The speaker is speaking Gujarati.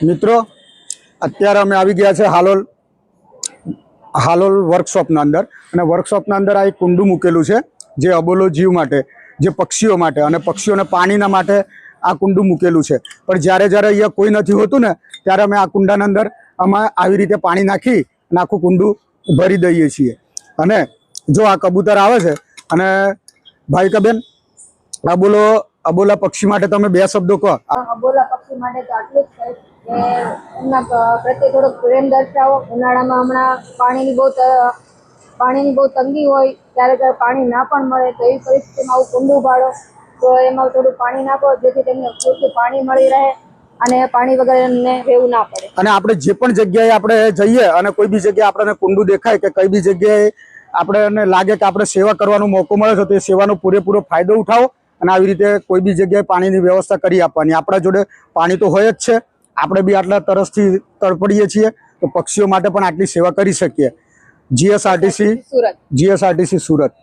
મિત્રો અત્યારે અમે આવી ગયા છે હાલોલ વર્કશોપના અંદર અને વર્કશોપના અંદર આ એક કુંડું મૂકેલું છે જે અબોલો જીવ માટે, જે પક્ષીઓ માટે અને પક્ષીઓને પાણીના માટે આ કુંડું મૂકેલું છે। પણ જ્યારે જ્યારે અહીંયા કોઈ નથી હોતું ને ત્યારે અમે આ કુંડાના અંદર અમે આવી રીતે પાણી નાખી અને આખું કુંડું ભરી દઈએ છીએ। અને જો આ કબૂતર આવે છે અને ભાઈ કબેન અબોલા પક્ષી માટે તમે બે શબ્દો કહો। અબોલા પક્ષી માટે તો આટલું જ છે કે એમના પ્રત્યે થોડોક પ્રેમ દર્શાવો। ઉનાળામાં હમણાં પાણીની બહુ તંગી હોય, ત્યારે પાણી ના પણ મળે તો એવી પરિસ્થિતિમાં આવું કુંડું પાડો તો એમાં થોડું પાણી નાખો જેથી તેમને પૂરતું પાણી મળી રહે અને પાણી વગર એમને રહેવું ના પડે। અને આપણે જે પણ જગ્યાએ આપણે જઈએ અને કોઈ બી જગ્યાએ આપણને કુંડું દેખાય કે કઈ બી જગ્યાએ આપણને લાગે કે આપણે સેવા કરવાનો મોકો મળે છે તો એ સેવાનો પૂરેપૂરો ફાયદો ઉઠાવો અને આવી રીતે કોઈ બી જગ્યાએ પાણીની વ્યવસ્થા કરી આપવાની। આપણા જોડે પાણી તો હોય જ છે, આપણે બી આટલા તરસથી તડપડીએ છીએ તો પક્ષીઓ માટે પણ આટલી સેવા કરી શકીએ। જીએસઆરટીસી સુરત।